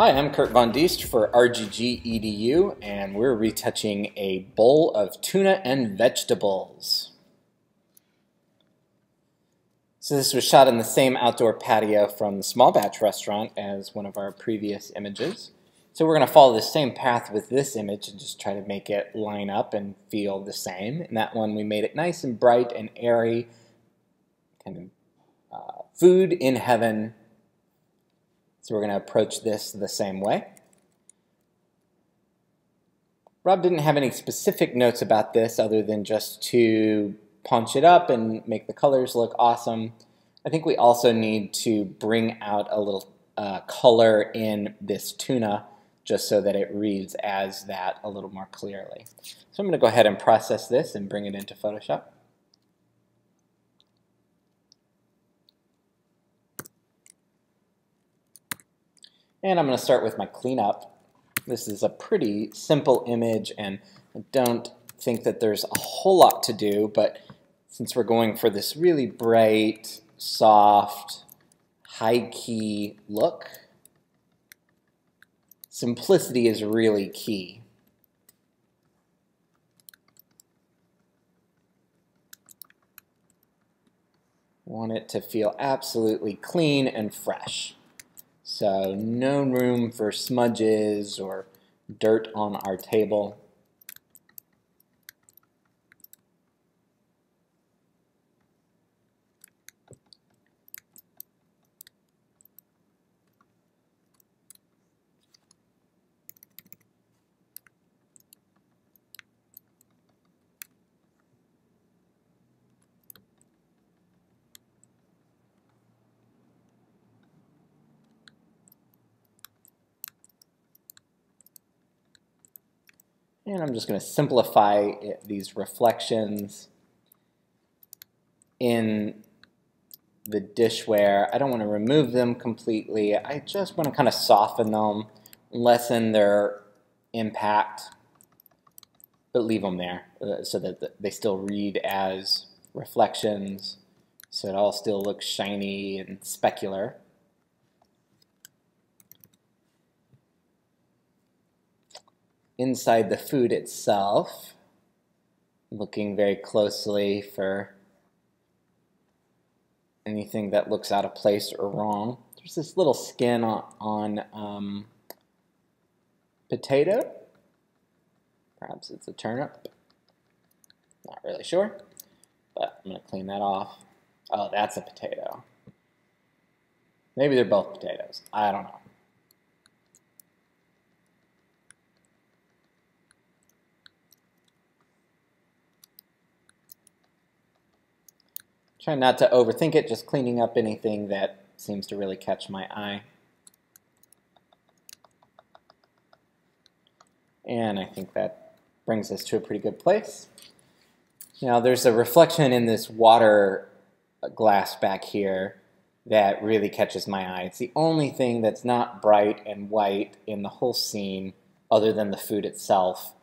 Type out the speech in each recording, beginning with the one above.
Hi, I'm Kurt Von Diest for RGG EDU, and we're retouching a bowl of tuna and vegetables. So this was shot in the same outdoor patio from the Small Batch restaurant as one of our previous images. So we're going to follow the same path with this image and just try to make it line up and feel the same. In that one we made it nice and bright and airy, kind of food in heaven. So we're going to approach this the same way. Rob didn't have any specific notes about this other than just to punch it up and make the colors look awesome. I think we also need to bring out a little color in this tuna just so that it reads as that a little more clearly. So I'm going to go ahead and process this and bring it into Photoshop. And I'm going to start with my cleanup. This is a pretty simple image, and I don't think that there's a whole lot to do, but since we're going for this really bright, soft, high-key look, simplicity is really key. I want it to feel absolutely clean and fresh. So no room for smudges or dirt on our table. And I'm just going to simplify these reflections in the dishware. I don't want to remove them completely. I just want to kind of soften them, lessen their impact, but leave them there so that they still read as reflections, so it all still looks shiny and specular. Inside the food itself, looking very closely for anything that looks out of place or wrong. There's this little skin on potato. Perhaps it's a turnip. Not really sure, but I'm going to clean that off. Oh, that's a potato. Maybe they're both potatoes. I don't know. Try not to overthink it, just cleaning up anything that seems to really catch my eye. And I think that brings us to a pretty good place. Now there's a reflection in this water glass back here that really catches my eye. It's the only thing that's not bright and white in the whole scene other than the food itself.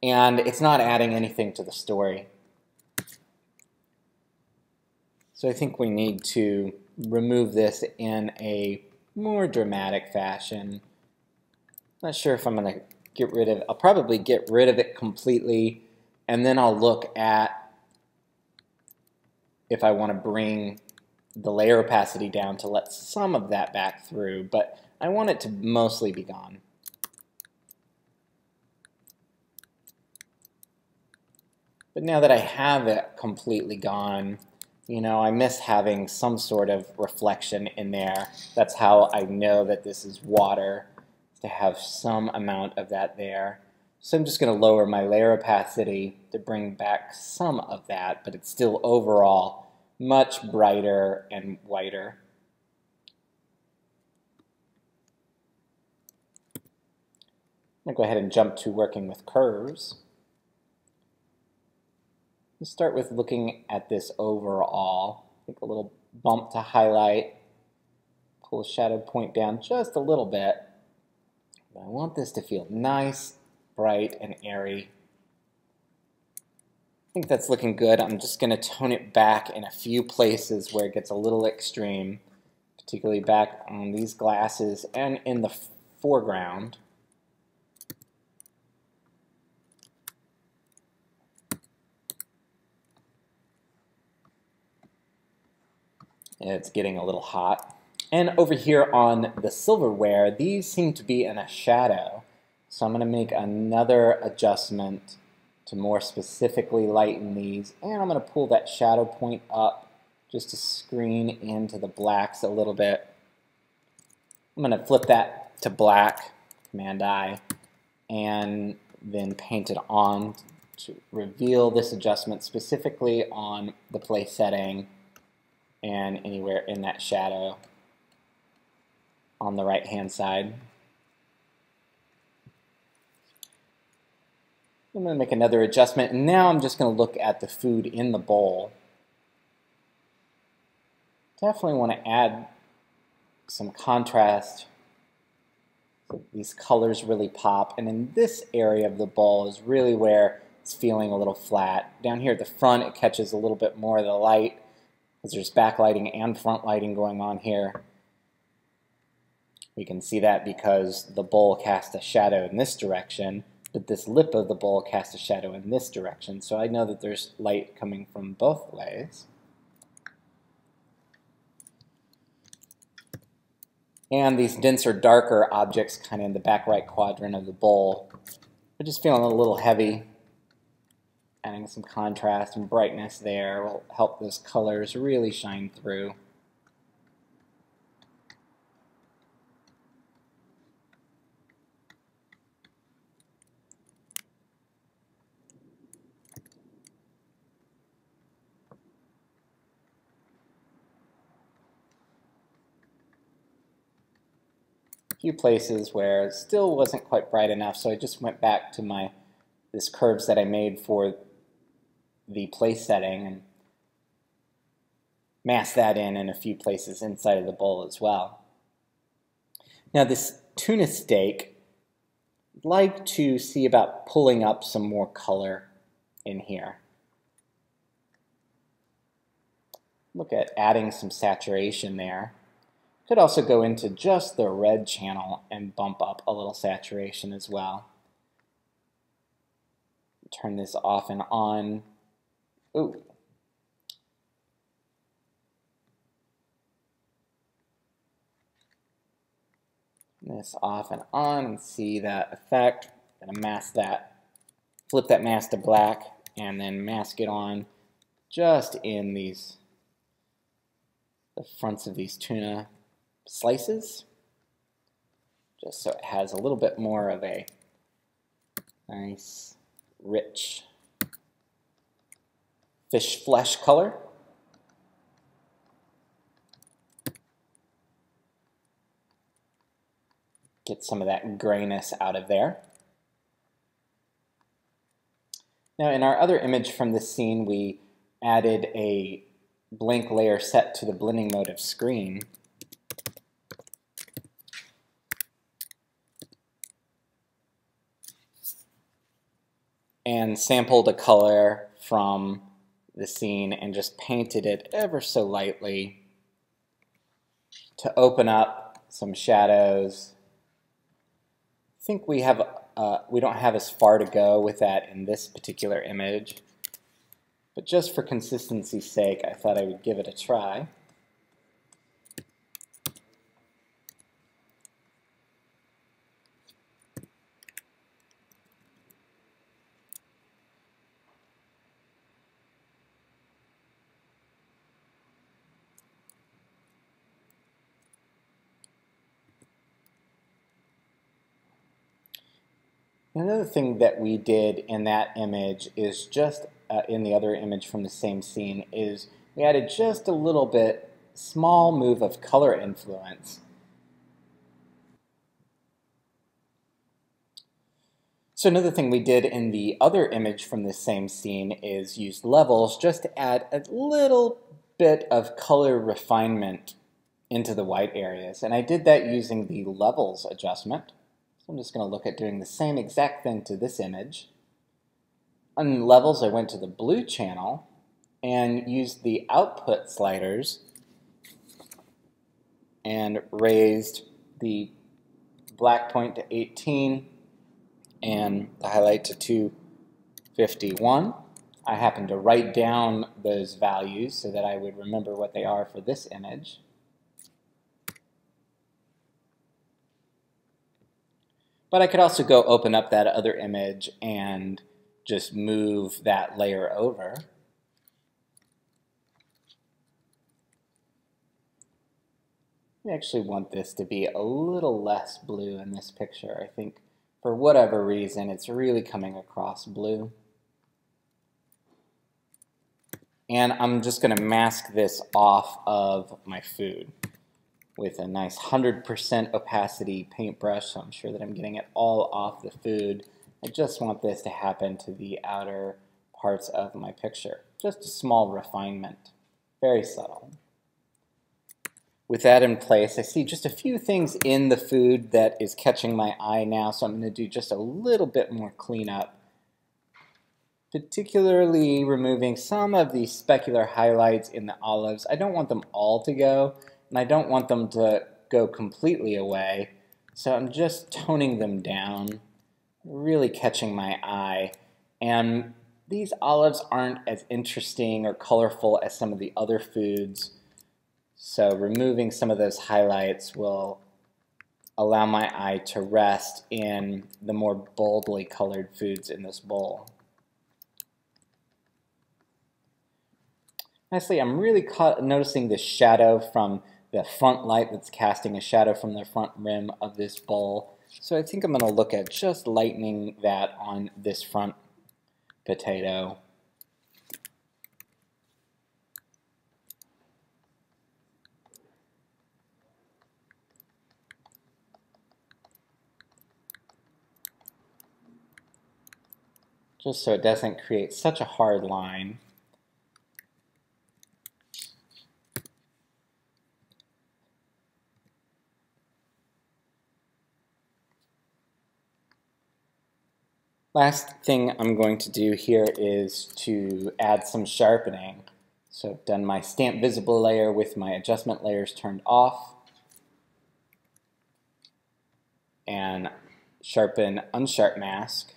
And it's not adding anything to the story. So I think we need to remove this in a more dramatic fashion. Not sure if I'm going to get rid of it. I'll probably get rid of it completely, and then I'll look at if I want to bring the layer opacity down to let some of that back through, but I want it to mostly be gone. But now that I have it completely gone, you know, I miss having some sort of reflection in there. That's how I know that this is water, to have some amount of that there. So I'm just going to lower my layer opacity to bring back some of that, but it's still overall much brighter and whiter. I'm going to go ahead and jump to working with curves. Let's start with looking at this overall. Take a little bump to highlight, pull the shadow point down just a little bit. But I want this to feel nice, bright, and airy. I think that's looking good. I'm just going to tone it back in a few places where it gets a little extreme, particularly back on these glasses and in the foreground. It's getting a little hot. And over here on the silverware, these seem to be in a shadow. So I'm going to make another adjustment to more specifically lighten these. And I'm going to pull that shadow point up just to screen into the blacks a little bit. I'm going to flip that to black, Command-I, and then paint it on to reveal this adjustment specifically on the place setting and anywhere in that shadow on the right-hand side. I'm going to make another adjustment, and now I'm just going to look at the food in the bowl. Definitely want to add some contrast so these colors really pop, and in this area of the bowl is really where it's feeling a little flat. Down here at the front it catches a little bit more of the light because there's backlighting and front lighting going on here. We can see that because the bowl casts a shadow in this direction, but this lip of the bowl casts a shadow in this direction, so I know that there's light coming from both ways. And these denser, darker objects kind of in the back right quadrant of the bowl are just feeling a little heavy. Adding some contrast and brightness there will help those colors really shine through. Few places where it still wasn't quite bright enough, so I just went back to this curves that I made for the place setting and masked that in a few places inside of the bowl as well. Now this tuna steak, I'd like to see about pulling up some more color in here. Look at adding some saturation there. Could also go into just the red channel and bump up a little saturation as well. Turn this off and on. Ooh. Turn this off and on and see that effect. I'm going to mask that. Flip that mask to black and then mask it on just in the fronts of these tuna slices, just so it has a little bit more of a nice, rich fish flesh color. Get some of that grayness out of there. Now in our other image from this scene, we added a blank layer set to the blending mode of screen. And sampled a color from the scene and just painted it ever so lightly to open up some shadows. I think we don't have as far to go with that in this particular image, but just for consistency's sake, I thought I would give it a try. Another thing that we did in that image is just in the other image from the same scene is we added just a little bit small move of color influence. So another thing we did in the other image from the same scene is use levels just to add a little bit of color refinement into the white areas. And I did that using the levels adjustment. So I'm just going to look at doing the same exact thing to this image. On levels, I went to the blue channel and used the output sliders and raised the black point to 18 and the highlight to 251. I happen to write down those values so that I would remember what they are for this image. But I could also go open up that other image and just move that layer over. We actually want this to be a little less blue in this picture. I think for whatever reason it's really coming across blue. And I'm just going to mask this off of my food with a nice 100% opacity paintbrush, so I'm sure that I'm getting it all off the food. I just want this to happen to the outer parts of my picture. Just a small refinement, very subtle. With that in place, I see just a few things in the food that is catching my eye now, so I'm going to do just a little bit more cleanup, particularly removing some of the specular highlights in the olives. I don't want them all to go, and I don't want them to go completely away, so I'm just toning them down, really catching my eye. And these olives aren't as interesting or colorful as some of the other foods, so removing some of those highlights will allow my eye to rest in the more boldly colored foods in this bowl. Lastly, I'm really noticing the shadow from the front light that's casting a shadow from the front rim of this bowl. So I think I'm going to look at just lightening that on this front potato. Just so it doesn't create such a hard line. Last thing I'm going to do here is to add some sharpening. So I've done my stamp visible layer with my adjustment layers turned off, and sharpen unsharp mask.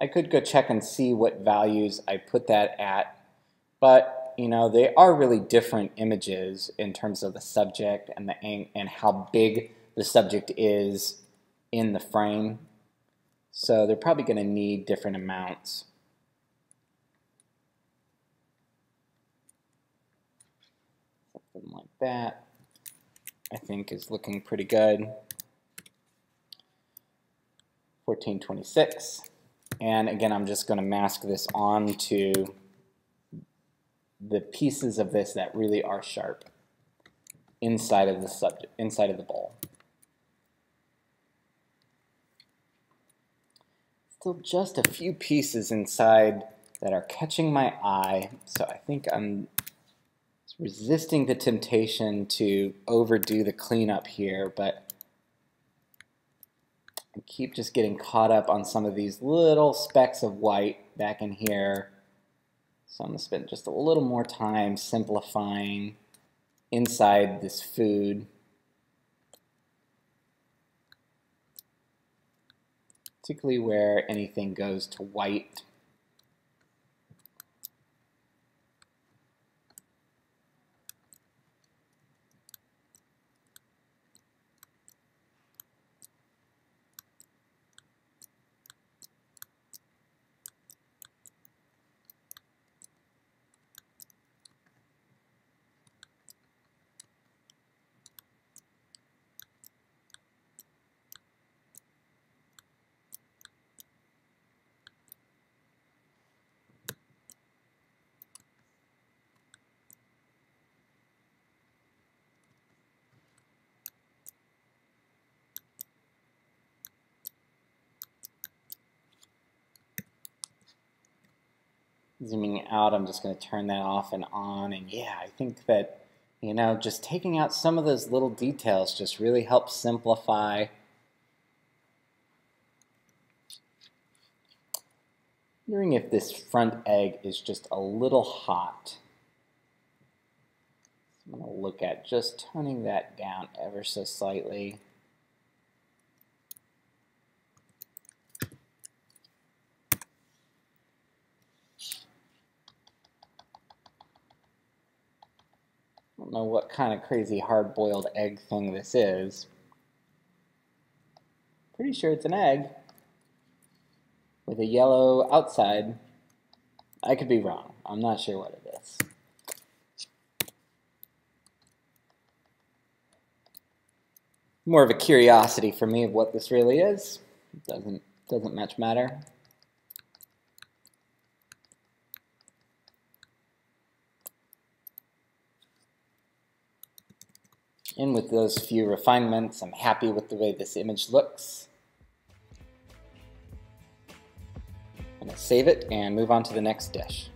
I could go check and see what values I put that at, but you know, they are really different images in terms of the subject and the and how big the subject is in the frame. So they're probably going to need different amounts. Something like that, I think, is looking pretty good. 1426. And again, I'm just going to mask this onto the pieces of this that really are sharp inside of the subject, inside of the bowl. Still just a few pieces inside that are catching my eye, so I think I'm resisting the temptation to overdo the cleanup here, but I keep just getting caught up on some of these little specks of white back in here. So I'm going to spend just a little more time simplifying inside this food. Particularly where anything goes to white. Zooming out, I'm just going to turn that off and on, and yeah, I think that, you know, just taking out some of those little details just really helps simplify. Wondering if this front egg is just a little hot. I'm going to look at just turning that down ever so slightly. don't know what kind of crazy hard-boiled egg thing this is. Pretty sure it's an egg with a yellow outside. I could be wrong. I'm not sure what it is. More of a curiosity for me of what this really is. It doesn't much matter. And with those few refinements, I'm happy with the way this image looks. I'm going to save it and move on to the next dish.